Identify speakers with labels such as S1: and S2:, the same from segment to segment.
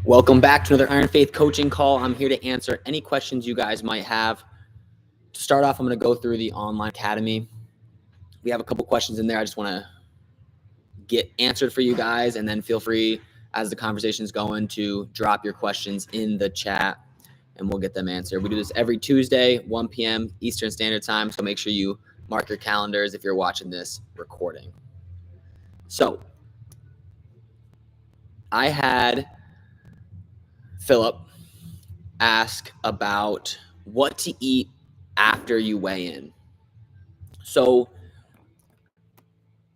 S1: Welcome back to another Iron Faith coaching call. I'm here to answer any questions you guys might have. To start off, I'm going to go through the online academy. We have a couple questions in there I just want to get answered for you guys, and then feel free as the conversation is going to drop your questions in the chat and we'll get them answered. We do this every Tuesday, 1 p.m. Eastern Standard Time, so make sure you mark your calendars if you're watching this recording. So I had Philip ask about what to eat after you weigh in. So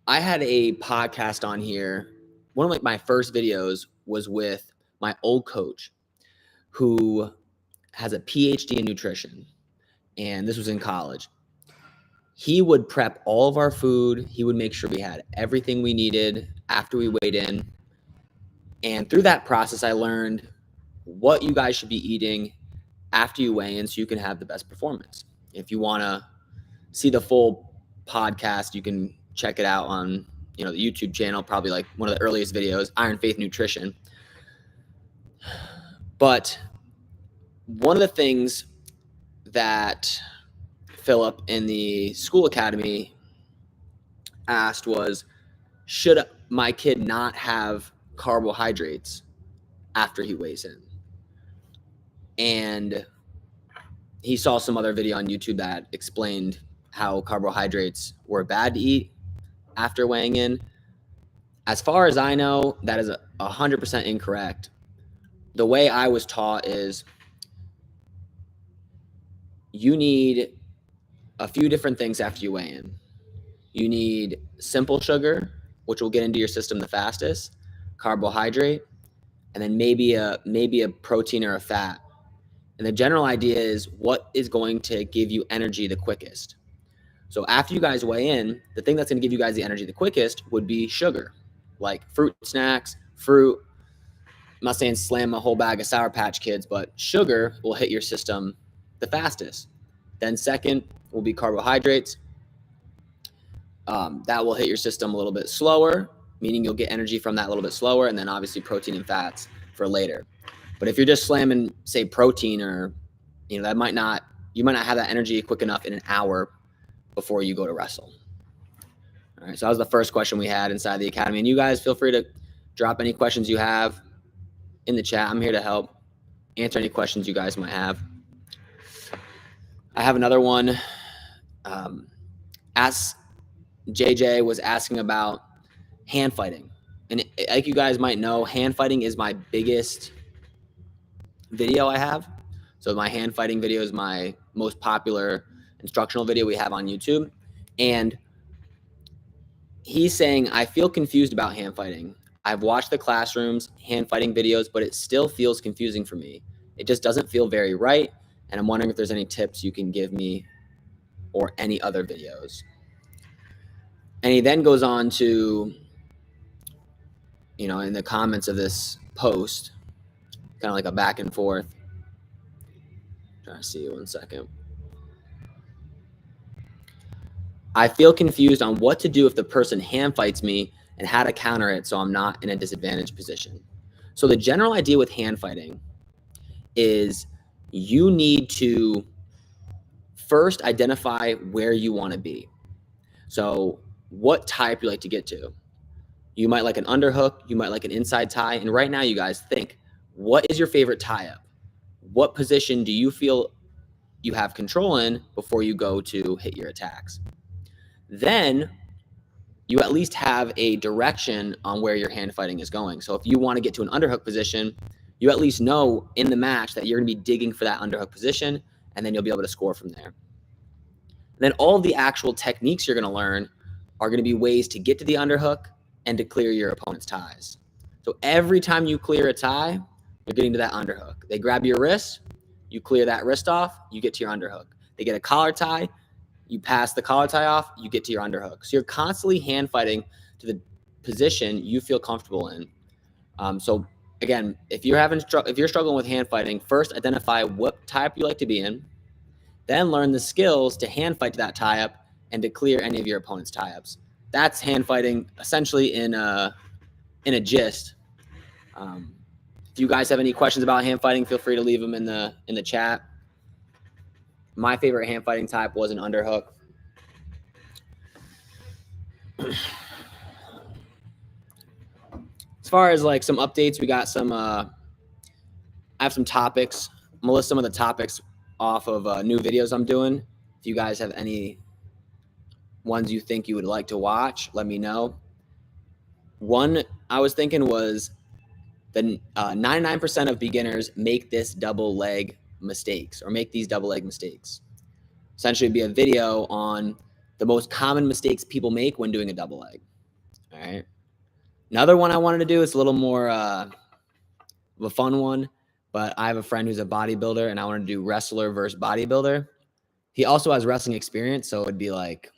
S1: I had a podcast on here. One of my first videos was with my old coach who has a PhD in nutrition, and this was in college. He would prep all of our food. He would make sure we had everything we needed after we weighed in. And through that process, I learned what you guys should be eating after you weigh in so you can have the best performance. If you want to see the full podcast, you can check it out on the YouTube channel, probably like one of the earliest videos, Iron Faith Nutrition. But one of the things that Philip in the school academy asked was, should my kid not have carbohydrates after he weighs in? And he saw some other video on YouTube that explained how carbohydrates were bad to eat after weighing in. As far as I know, that is 100% incorrect. The way I was taught is you need a few different things after you weigh in. You need simple sugar, which will get into your system the fastest, carbohydrate, and then maybe a protein or a fat. And the general idea is what is going to give you energy the quickest. So after you guys weigh in, the thing that's going to give you guys the energy the quickest would be sugar, like fruit snacks, fruit. I'm not saying slam a whole bag of Sour Patch Kids, but sugar will hit your system the fastest. Then second will be carbohydrates. That will hit your system a little bit slower, meaning you'll get energy from that a little bit slower, and then obviously protein and fats for later. But if you're just slamming, say, protein, or you might not have that energy quick enough in an hour before you go to wrestle. All right, so that was the first question we had inside the academy. And you guys feel free to drop any questions you have in the chat. I'm here to help answer any questions you guys might have. I have another one. JJ was asking about hand fighting. And like you guys might know, hand fighting is my biggest video I have. So my hand fighting video is my most popular instructional video we have on YouTube. And he's saying, I feel confused about hand fighting. I've watched the classrooms hand fighting videos, but it still feels confusing for me. It just doesn't feel very right. And I'm wondering if there's any tips you can give me or any other videos. And he then goes on to, in the comments of this post, kind of like a back and forth. Trying to see 1 second. I feel confused on what to do if the person hand fights me and how to counter it so I'm not in a disadvantaged position. So the general idea with hand fighting is you need to first identify where you want to be. So what type you like to get to. You might like an underhook, you might like an inside tie. And right now, you guys think, what is your favorite tie-up? What position do you feel you have control in before you go to hit your attacks? Then you at least have a direction on where your hand fighting is going. So if you want to get to an underhook position, you at least know in the match that you're going to be digging for that underhook position, and then you'll be able to score from there. And then all of the actual techniques you're going to learn are going to be ways to get to the underhook and to clear your opponent's ties. So every time you clear a tie, you're getting to that underhook. They grab your wrist, you clear that wrist off, you get to your underhook. They get a collar tie, you pass the collar tie off, you get to your underhook. So you're constantly hand fighting to the position you feel comfortable in. So again, if you're struggling with hand fighting, first identify what type you like to be in, then learn the skills to hand fight to that tie-up and to clear any of your opponent's tie-ups. That's hand fighting essentially in a gist. If you guys have any questions about hand fighting, feel free to leave them in the chat. My favorite hand fighting type was an underhook. As far as like some updates, we got some. I have some topics. I'm gonna list some of the topics off of new videos I'm doing. If you guys have any ones you think you would like to watch, let me know. One I was thinking was the 99% of beginners make this double leg mistakes or make these double leg mistakes. Essentially, it'd be a video on the most common mistakes people make when doing a double leg. All right. Another one I wanted to do is a little more of a fun one, but I have a friend who's a bodybuilder, and I wanted to do wrestler versus bodybuilder. He also has wrestling experience, so it'd be like,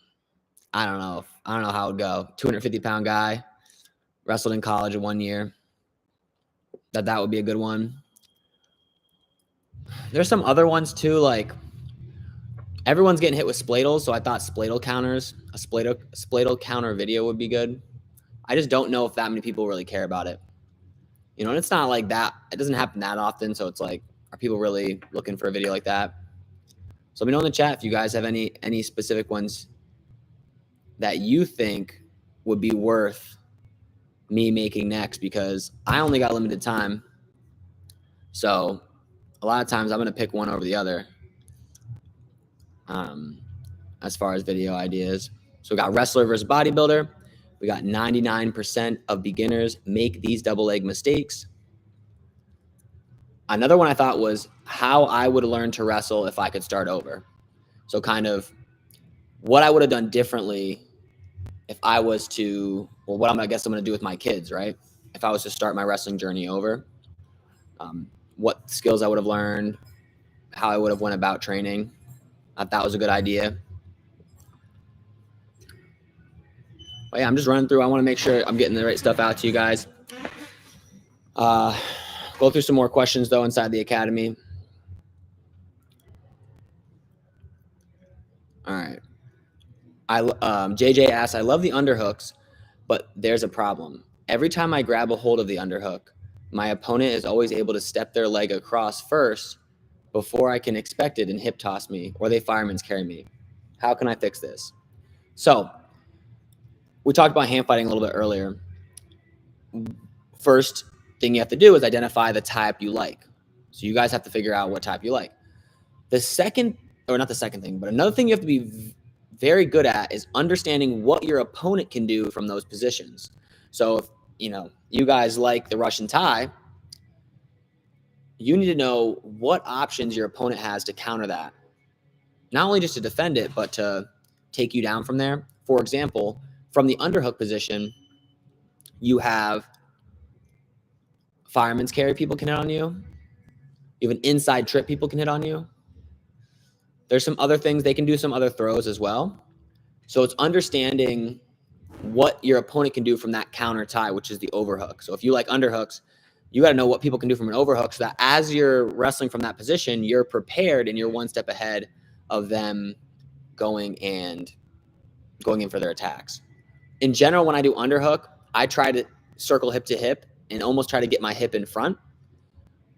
S1: I don't know how it would go. 250-pound guy, wrestled in college in 1 year. That would be a good one. There's some other ones too, like everyone's getting hit with spladles, so I thought spladle counters, a spladle counter video would be good. I just don't know if that many people really care about it. You know, and it's not like that. It doesn't happen that often, so it's like, are people really looking for a video like that? So let me know in the chat if you guys have any specific ones that you think would be worth me making next, because I only got limited time. So a lot of times I'm going to pick one over the other as far as video ideas. So we got wrestler versus bodybuilder. We got 99% of beginners make these double leg mistakes. Another one I thought was how I would learn to wrestle if I could start over. So kind of what I would have done differently if I was to, well, what I guess I'm going to do with my kids, right? If I was to start my wrestling journey over, what skills I would have learned, how I would have went about training. I thought that was a good idea. But yeah, I'm just running through. I want to make sure I'm getting the right stuff out to you guys. Go through some more questions though inside the academy. All right. JJ asks, I love the underhooks, but there's a problem. Every time I grab a hold of the underhook, my opponent is always able to step their leg across first before I can expect it and hip toss me, or they fireman's carry me. How can I fix this? So we talked about hand fighting a little bit earlier. First thing you have to do is identify the type you like. So you guys have to figure out what type you like. The second, or not the second thing, but another thing you have to be very good at is understanding what your opponent can do from those positions. So if you guys like the Russian tie, you need to know what options your opponent has to counter that. Not only just to defend it, but to take you down from there. For example, from the underhook position, you have fireman's carry people can hit on you. You have an inside trip people can hit on you. There's some other things. They can do some other throws as well. So it's understanding what your opponent can do from that counter tie, which is the overhook. So if you like underhooks, you got to know what people can do from an overhook so that as you're wrestling from that position, you're prepared and you're one step ahead of them going in for their attacks. In general, when I do underhook, I try to circle hip to hip and almost try to get my hip in front.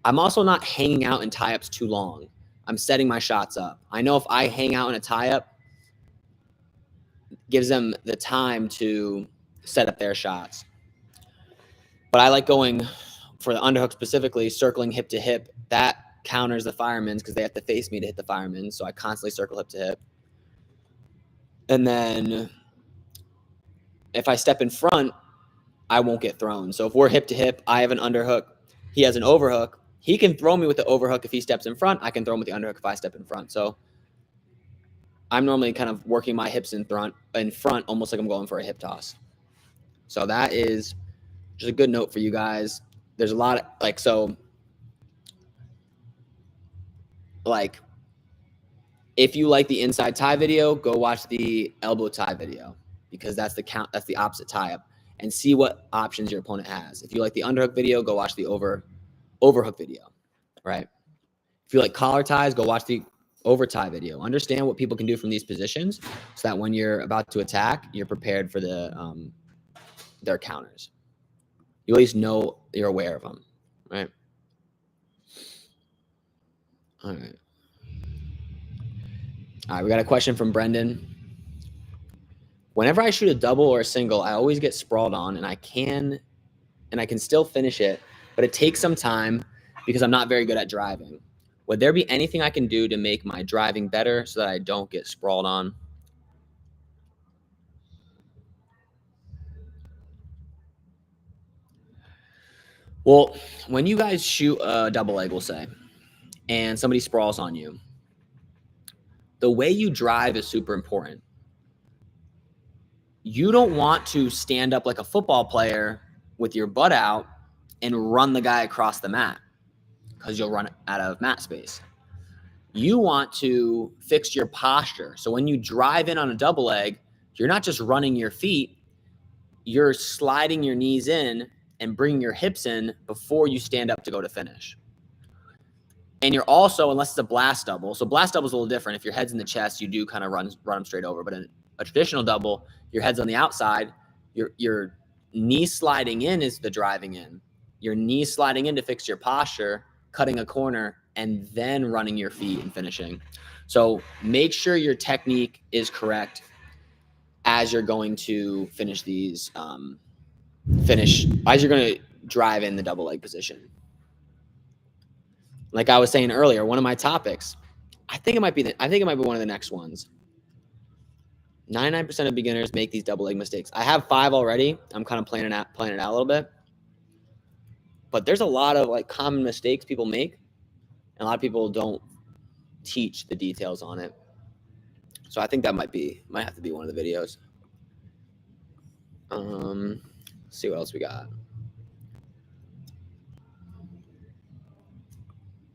S1: I'm also not hanging out in tie-ups too long. I'm setting my shots up. I know if I hang out in a tie-up, gives them the time to set up their shots. But I like going for the underhook specifically, circling hip to hip. That counters the firemen's because they have to face me to hit the firemen. So I constantly circle hip to hip. And then if I step in front, I won't get thrown. So if we're hip to hip, I have an underhook, he has an overhook. He can throw me with the overhook if he steps in front. I can throw him with the underhook if I step in front. So I'm normally kind of working my hips in front, almost like I'm going for a hip toss. So that is just a good note for you guys. There's a lot of if you like the inside tie video, go watch the elbow tie video because that's the opposite tie up, and see what options your opponent has. If you like the underhook video, go watch the overhook video, right? If you like collar ties, go watch the over tie video. Understand what people can do from these positions so that when you're about to attack, you're prepared for their counters. You at least know you're aware of them, right? All right. All right, we got a question from Brendan. Whenever I shoot a double or a single, I always get sprawled on, and I can still finish it, but it takes some time because I'm not very good at driving. Would there be anything I can do to make my driving better so that I don't get sprawled on? Well, when you guys shoot a double leg, we'll say, and somebody sprawls on you, the way you drive is super important. You don't want to stand up like a football player with your butt out and run the guy across the mat because you'll run out of mat space. You want to fix your posture. So when you drive in on a double leg, you're not just running your feet, you're sliding your knees in and bringing your hips in before you stand up to go to finish. And you're also, unless it's a blast double, so blast double is a little different. If your head's in the chest, you do kind of run them straight over. But in a traditional double, your head's on the outside, your knee sliding in is the driving in. Your knee sliding in to fix your posture, cutting a corner, and then running your feet and finishing. So make sure your technique is correct as you're going to finish these, as you're going to drive in the double leg position. Like I was saying earlier, one of my topics, I think it might be one of the next ones. 99% of beginners make these double leg mistakes. I have 5 already. I'm kind of planning it out a little bit. But there's a lot of like common mistakes people make, and a lot of people don't teach the details on it. So I think that might have to be one of the videos. Let's see what else we got.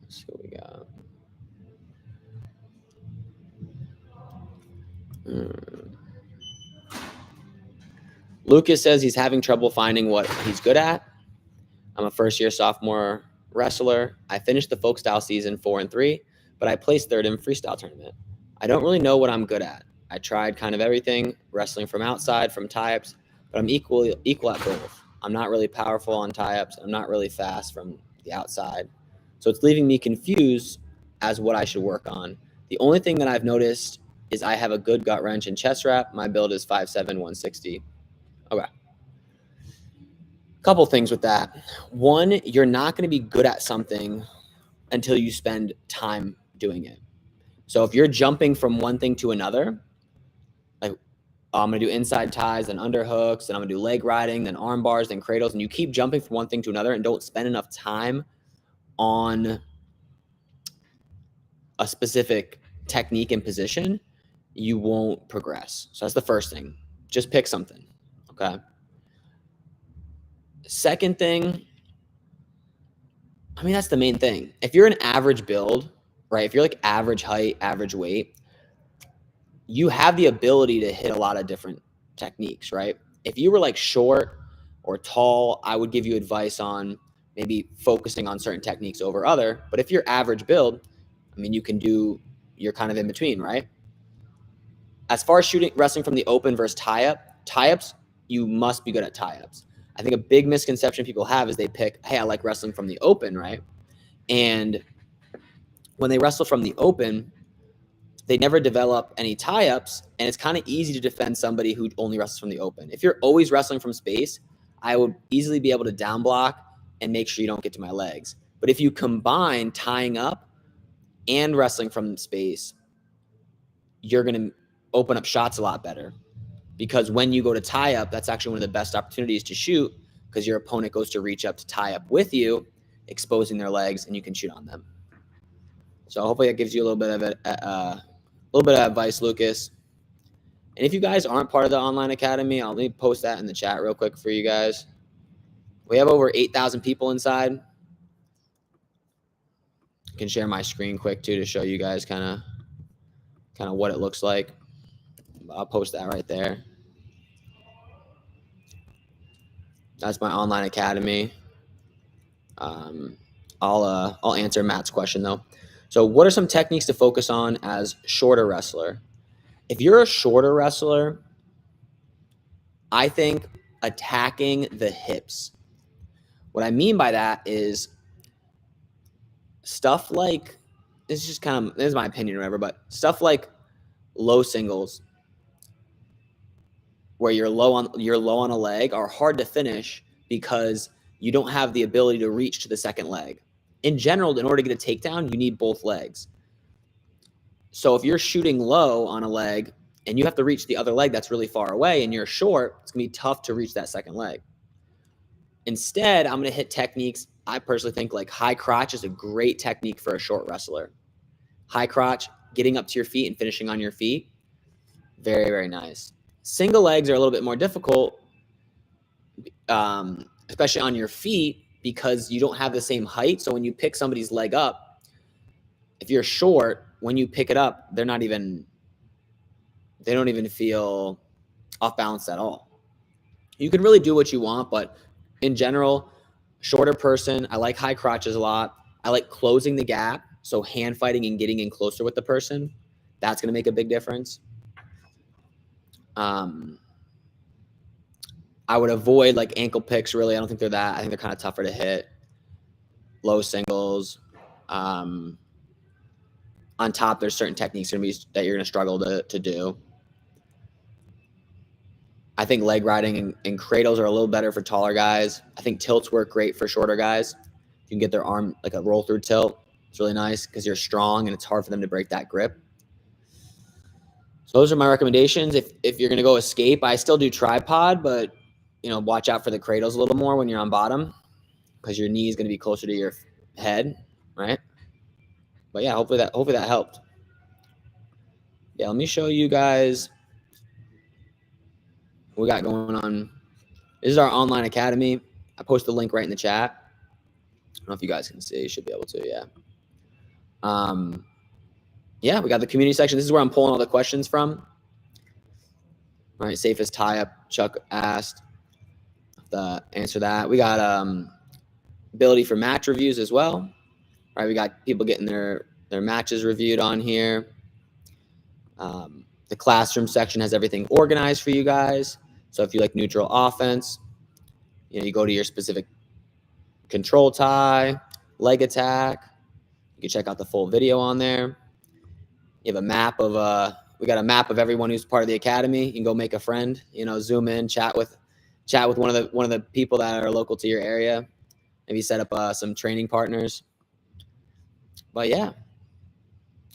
S1: Let's see what we got. Lucas says he's having trouble finding what he's good at. I'm a first-year sophomore wrestler. I finished the folk style season 4-3, but I placed 3rd in freestyle tournament. I don't really know what I'm good at. I tried kind of everything, wrestling from outside, from tieups, but I'm equal at both. I'm not really powerful on tieups. I'm not really fast from the outside. So it's leaving me confused as what I should work on. The only thing that I've noticed is I have a good gut wrench and chest wrap. My build is 5'7", 160. Okay. Couple things with that. One, you're not going to be good at something until you spend time doing it. So if you're jumping from one thing to another, like I'm going to do inside ties, then underhooks, then I'm going to do leg riding, then arm bars, then cradles, and you keep jumping from one thing to another and don't spend enough time on a specific technique and position, you won't progress. So that's the first thing. Just pick something, okay? Second thing, I mean, that's the main thing. If you're an average build, right? If you're like average height, average weight, you have the ability to hit a lot of different techniques, right? If you were like short or tall, I would give you advice on maybe focusing on certain techniques over other. But if you're average build, I mean, you're kind of in between, right? As far as wrestling from the open versus tie-ups, you must be good at tie-ups. I think a big misconception people have is they pick, hey, I like wrestling from the open, right? And when they wrestle from the open, they never develop any tie-ups, and it's kind of easy to defend somebody who only wrestles from the open. If you're always wrestling from space, I would easily be able to down block and make sure you don't get to my legs. But if you combine tying up and wrestling from space, you're going to open up shots a lot better. Because when you go to tie up, that's actually one of the best opportunities to shoot, because your opponent goes to reach up to tie up with you, exposing their legs, and you can shoot on them. So hopefully that gives you a little bit of advice, Lucas. And if you guys aren't part of the online academy, let me post that in the chat real quick for you guys. We have over 8,000 people inside. I can share my screen quick too to show you guys kind of what it looks like. I'll post that right there. That's my online academy. I'll answer Matt's question though. So what are some techniques to focus on as shorter wrestler? If you're a shorter wrestler, I think attacking the hips. What I mean by that is stuff like this is just this is my opinion or whatever, but stuff like low singles where you're low on a leg are hard to finish because you don't have the ability to reach to the second leg. In general, in order to get a takedown, you need both legs. So if you're shooting low on a leg and you have to reach the other leg that's really far away and you're short, it's going to be tough to reach that second leg. Instead, I'm going to hit techniques. I personally think like high crotch is a great technique for a short wrestler. High crotch, getting up to your feet and finishing on your feet. Very, very nice. Single legs are a little bit more difficult, especially on your feet, because you don't have the same height. So when you pick somebody's leg up, if you're short, when you pick it up, they don't even feel off balance at all. You can really do what you want, but in general, shorter person, I like high crotches a lot. I like closing the gap. So hand fighting and getting in closer with the person, that's going to make a big difference. I would avoid like ankle picks. Really, I don't think they're that. I think they're kind of tougher to hit. Low singles. On top, there's certain techniques that you're going to struggle to do. I think leg riding and cradles are a little better for taller guys. I think tilts work great for shorter guys. You can get their arm like a roll through tilt. It's really nice because you're strong and it's hard for them to break that grip. So those are my recommendations. If you're going to go escape, I still do tripod, but watch out for the cradles a little more when you're on bottom because your knee is going to be closer to your head, right? But yeah, hopefully that helped. Yeah, let me show you guys what we got going on. This is our online academy. I posted the link right in the chat. I don't know if you guys can see. You should be able to, yeah. Yeah, we got the community section. This is where I'm pulling all the questions from. All right, safest tie-up, Chuck asked. Answer that. We got ability for match reviews as well. All right, we got people getting their matches reviewed on here. The classroom section has everything organized for you guys. So if you like neutral offense, you go to your specific control tie, leg attack. You can check out the full video on there. You have a map of we got a map of everyone who's part of the academy. You can go make a friend, zoom in, chat with one of the people that are local to your area. Maybe set up some training partners. But yeah.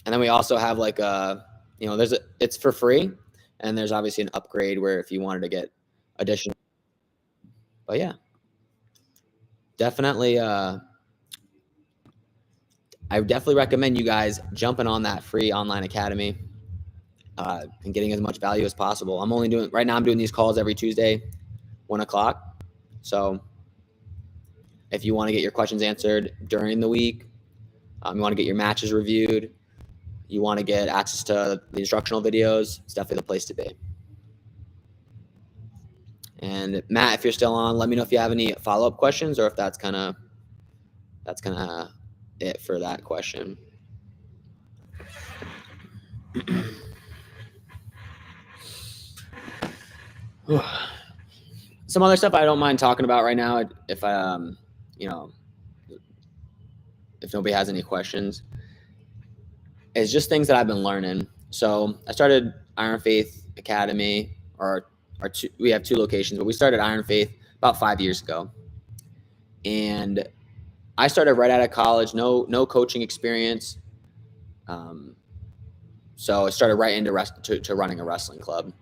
S1: And then we also have like it's for free, and there's obviously an upgrade where if you wanted to get additional. But yeah. Definitely I would definitely recommend you guys jumping on that free online academy and getting as much value as possible. I'm doing these calls every Tuesday, 1:00. So if you want to get your questions answered during the week, you want to get your matches reviewed, you want to get access to the instructional videos, it's definitely the place to be. And Matt, if you're still on, let me know if you have any follow-up questions or if that's kind of it for that question. Some other stuff I don't mind talking about right now if if nobody has any questions. It's just things that I've been learning. So I started Iron Faith Academy, we have 2 locations, but we started Iron Faith about 5 years ago. And I started right out of college, no coaching experience. So I started right into to running a wrestling club.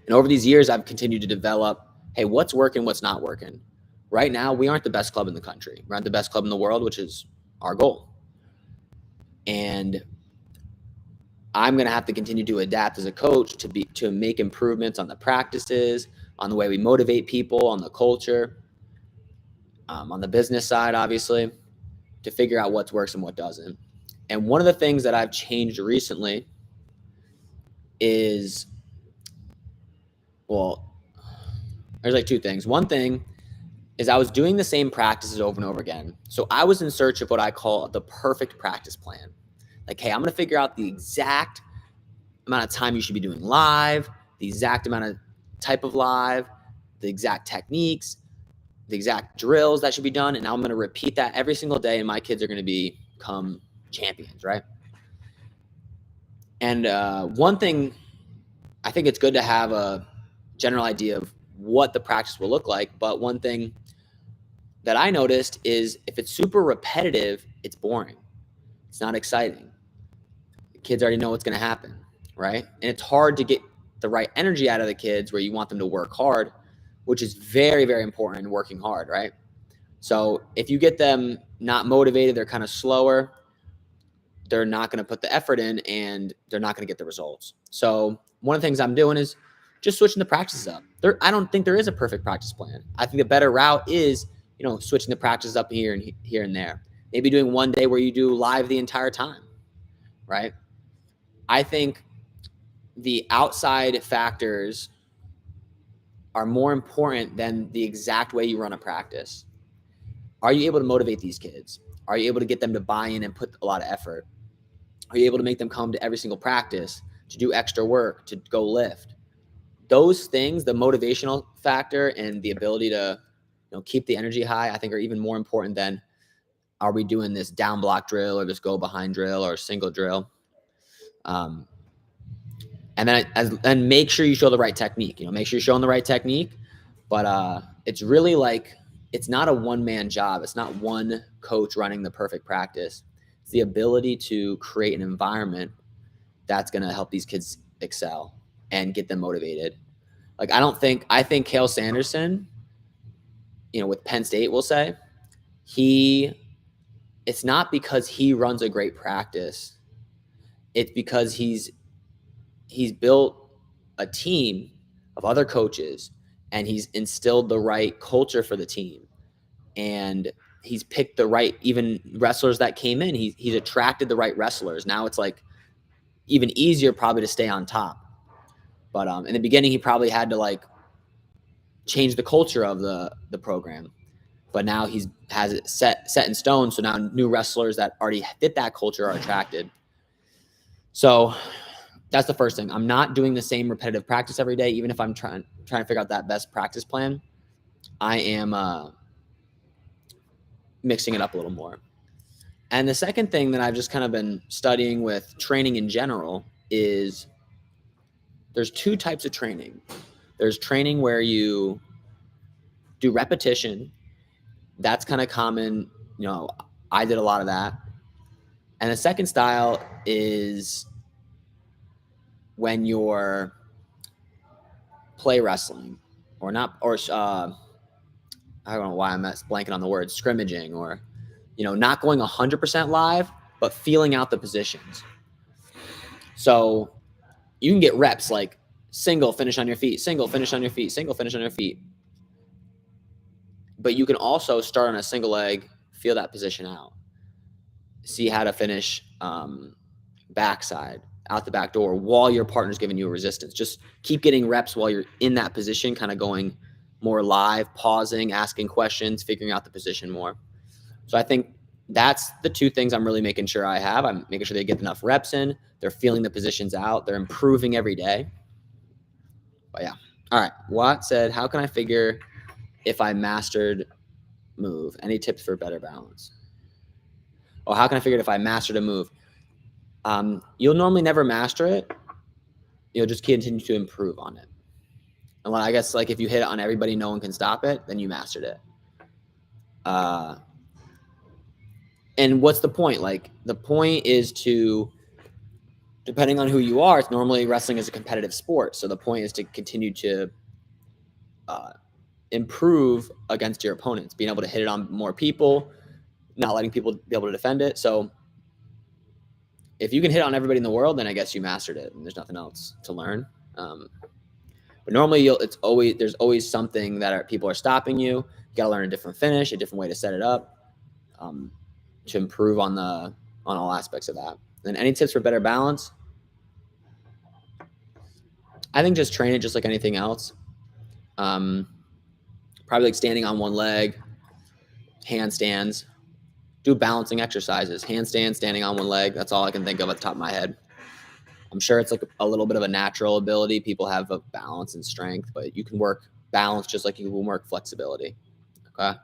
S1: And over these years, I've continued to develop, hey, what's working, what's not working. Right now, we aren't the best club in the country. We're not the best club in the world, which is our goal. And I'm going to have to continue to adapt as a coach to make improvements on the practices, on the way we motivate people, on the culture, on the business side, obviously, to figure out what works and what doesn't. And one of the things that I've changed recently is, there's like 2 things. One thing is I was doing the same practices over and over again. So I was in search of what I call the perfect practice plan. Like, hey, I'm going to figure out the exact amount of time you should be doing live, the exact amount of type of live, the exact techniques, the exact drills that should be done. And I'm going to repeat that every single day. And my kids are going to become champions, right? And one thing, I think it's good to have a general idea of what the practice will look like. But one thing that I noticed is if it's super repetitive, it's boring. It's not exciting. The kids already know what's going to happen, right? And it's hard to get the right energy out of the kids where you want them to work hard, which is very, very important in working hard, right? So if you get them not motivated, they're kind of slower, they're not going to put the effort in and they're not going to get the results. So one of the things I'm doing is just switching the practices up. I don't think there is a perfect practice plan. I think the better route is, switching the practices up here and there. Maybe doing one day where you do live the entire time, right? I think the outside factors are more important than the exact way you run a practice. Are you able to motivate these kids? Are you able to get them to buy in and put a lot of effort? Are you able to make them come to every single practice, to do extra work, to go lift? Those things, the motivational factor and the ability to keep the energy high, I think are even more important than, are we doing this down block drill or this go behind drill or single drill? And then make sure you show the right technique. Make sure you're showing the right technique. But it's really like, it's not a one-man job. It's not one coach running the perfect practice. It's the ability to create an environment that's going to help these kids excel and get them motivated. Like, I think Cale Sanderson, with Penn State, we'll say, it's not because he runs a great practice. It's because he's built a team of other coaches and he's instilled the right culture for the team. And he's picked the right, even wrestlers that came in, he's attracted the right wrestlers. Now it's like even easier probably to stay on top. But in the beginning, he probably had to like change the culture of the program. But now has it set in stone. So now new wrestlers that already fit that culture are attracted. So that's the first thing. I'm not doing the same repetitive practice every day, even if I'm trying to figure out that best practice plan. I am mixing it up a little more. And the second thing that I've just kind of been studying with training in general is there's two types of training. There's training where you do repetition. That's kind of common. I did a lot of that. And the second style is when you're play wrestling or not, or I don't know why I'm blanking on the word, scrimmaging, or, not going 100% live, but feeling out the positions. So you can get reps like single, finish on your feet, single, finish on your feet, single, finish on your feet. But you can also start on a single leg, feel that position out, see how to finish backside, out the back door, while your partner's giving you a resistance. Just keep getting reps while you're in that position, kind of going more live, pausing, asking questions, figuring out the position more. So I think that's the two things I'm really making sure I have. I'm making sure they get enough reps in, they're feeling the positions out, they're improving every day. But yeah. All right. Watt said, how can I figure if I mastered move? Any tips for better balance? Oh, how can I figure if I mastered a move? You'll normally never master it. You'll just continue to improve on it. And I guess like if you hit it on everybody, no one can stop it, then you mastered it. And what's the point? Like the point is to, depending on who you are, it's normally wrestling is a competitive sport. So the point is to continue to improve against your opponents, being able to hit it on more people, not letting people be able to defend it. So if you can hit on everybody in the world, then I guess you mastered it and there's nothing else to learn. But normally there's always something that people are stopping you. You got to learn a different finish, a different way to set it up, to improve on all aspects of that. And any tips for better balance? I think just train it just like anything else. Probably like standing on one leg, handstands, do balancing exercises, handstands, standing on one leg. That's all I can think of at the top of my head. I'm sure it's like a little bit of a natural ability. People have a balance and strength, but you can work balance just like you can work flexibility. Okay.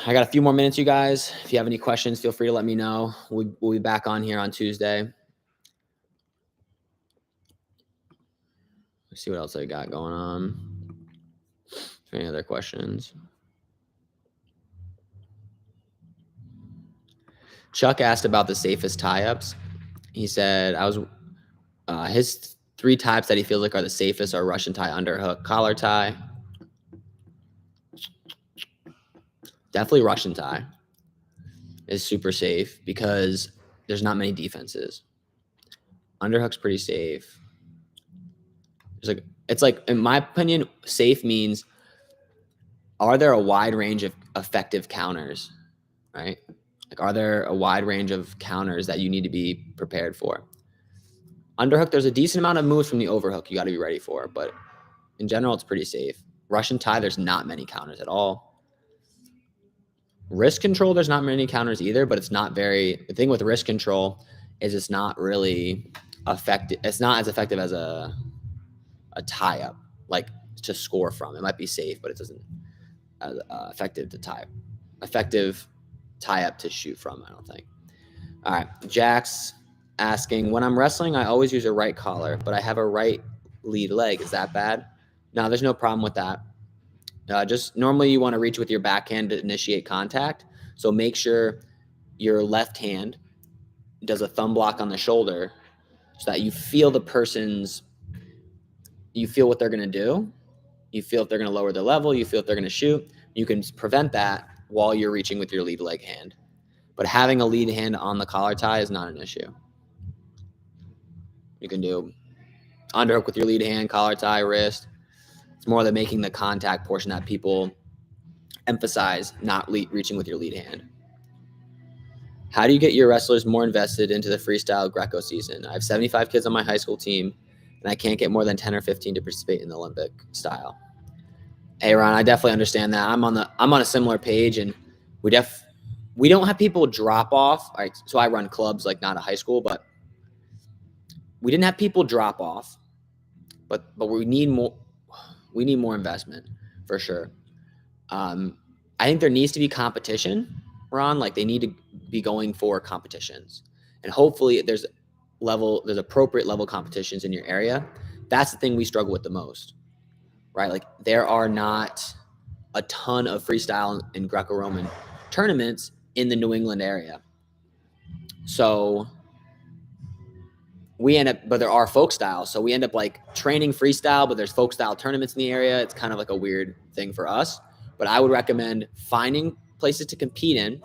S1: I got a few more minutes, you guys. If you have any questions, feel free to let me know. We'll be back on here on Tuesday. Let's see what else I got going on. Any other questions? Chuck asked about the safest tie-ups. He said his 3 types that he feels like are the safest are Russian tie, underhook, collar tie. Definitely Russian tie is super safe because there's not many defenses. Underhook's pretty safe. It's like, in my opinion, safe means, are there a wide range of effective counters, right? Like, are there a wide range of counters that you need to be prepared for? Underhook, there's a decent amount of moves from the overhook you got to be ready for, but in general, it's pretty safe. Russian tie, there's not many counters at all. Wrist control, there's not many counters either, but it's not very. The thing with wrist control is it's not really effective. It's not as effective as a tie up, like to score from. It might be safe, but it doesn't effective tie up to shoot from, I don't think. All right, Jack's asking, when I'm wrestling, I always use a right collar, but I have a right lead leg. Is that bad? No, there's no problem with that. Just normally you want to reach with your backhand to initiate contact. So make sure your left hand does a thumb block on the shoulder so that you feel what they're going to do. You feel if they're going to lower their level. You feel if they're going to shoot. You can prevent that while you're reaching with your lead leg hand. But having a lead hand on the collar tie is not an issue. You can do underhook with your lead hand, collar tie, wrist. It's more than making the contact portion that people emphasize, not reaching with your lead hand. How do you get your wrestlers more invested into the freestyle Greco season? I have 75 kids on my high school team, and I can't get more than 10 or 15 to participate in the Olympic style. Hey, Ron, I definitely understand that. I'm on a similar page, and we don't have people drop off. All right, so I run clubs, like not a high school, but we didn't have people drop off. But we need more. We need more investment for sure. I think there needs to be competition, Ron. Like, they need to be going for competitions, and hopefully there's appropriate level competitions in your area. That's the thing we struggle with the most, right? Like, there are not a ton of freestyle and Greco-Roman tournaments in the New England area. So but there are folk style. So we end up like training freestyle, but there's folk style tournaments in the area. It's kind of like a weird thing for us, but I would recommend finding places to compete in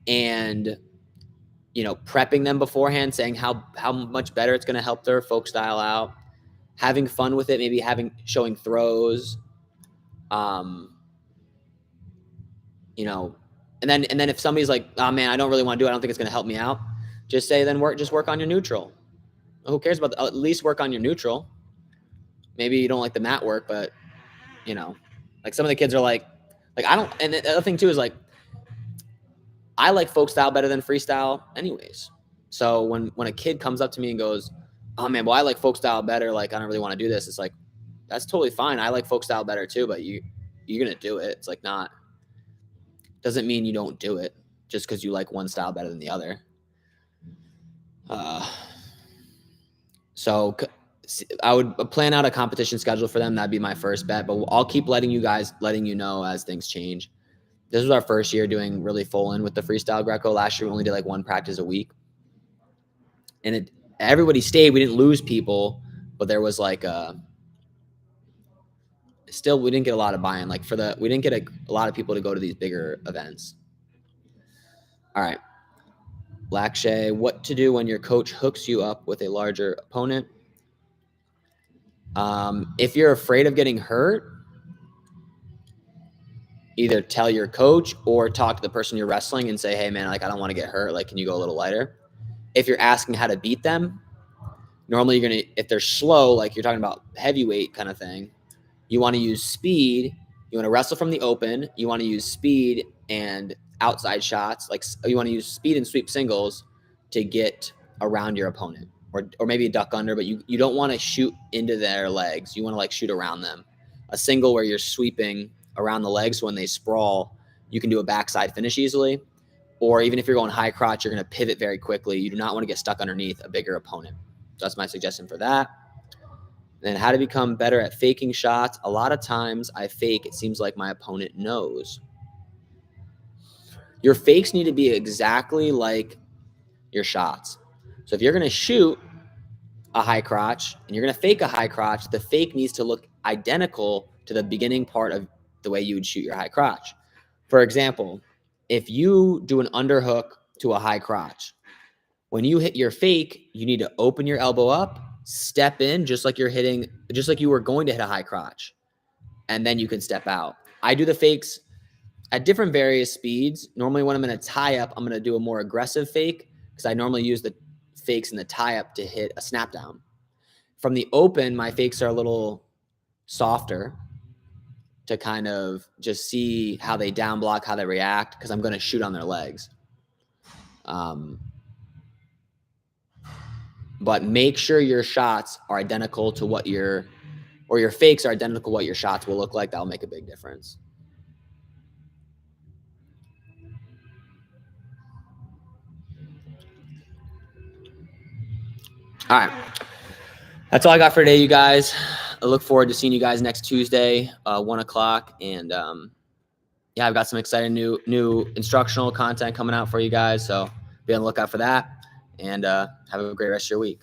S1: and, prepping them beforehand, saying how much better it's going to help their folk style out, having fun with it, maybe showing throws, and then if somebody's like, oh man, I don't really want to do it, I don't think it's going to help me out, just say, then work on your neutral. Who cares about at least work on your neutral. Maybe you don't like the mat work, but like some of the kids are like I don't. And the other thing too is like, I like folk style better than freestyle anyways. So when a kid comes up to me and goes, oh man, well, I like folk style better, like I don't really want to do this, it's like, that's totally fine. I like folk style better too, but you're gonna do it. It's like, not doesn't mean you don't do it just because you like one style better than the other. So I would plan out a competition schedule for them. That'd be my first bet, but I'll keep letting you know as things change. This was our first year doing really full in with the freestyle Greco. Last year, we only did like one practice a week, and everybody stayed. We didn't lose people, but there was like still, we didn't get a lot of buy-in. Like we didn't get a lot of people to go to these bigger events. All right. Blacksheet, what to do when your coach hooks you up with a larger opponent? If you're afraid of getting hurt, either tell your coach or talk to the person you're wrestling and say, hey man, like I don't want to get hurt. Like, can you go a little lighter? If you're asking how to beat them, normally if they're slow, like you're talking about heavyweight kind of thing, you want to use speed. You want to wrestle from the open. You want to use speed and outside shots. Like, you want to use speed and sweep singles to get around your opponent, or maybe a duck under, but you don't want to shoot into their legs. You want to like shoot around them. A single where you're sweeping around the legs when they sprawl, you can do a backside finish easily. Or even if you're going high crotch, you're going to pivot very quickly. You do not want to get stuck underneath a bigger opponent. So that's my suggestion for that. Then how to become better at faking shots. A lot of times I fake, it seems like my opponent knows. Your fakes need to be exactly like your shots. So if you're going to shoot a high crotch and you're going to fake a high crotch, the fake needs to look identical to the beginning part of the way you would shoot your high crotch. For example, if you do an underhook to a high crotch, when you hit your fake, you need to open your elbow up, step in just like you were going to hit a high crotch, and then you can step out. I do the fakes at different various speeds. Normally when I'm in a tie up, I'm going to do a more aggressive fake because I normally use the fakes in the tie up to hit a snap down. From the open, my fakes are a little softer to kind of just see how they down block, how they react, because I'm going to shoot on their legs. But make sure your shots are identical to what your fakes are identical to what your shots will look like. That'll make a big difference. All right. That's all I got for today, you guys. I look forward to seeing you guys next Tuesday, 1 o'clock. And yeah, I've got some exciting new instructional content coming out for you guys. So be on the lookout for that. And have a great rest of your week.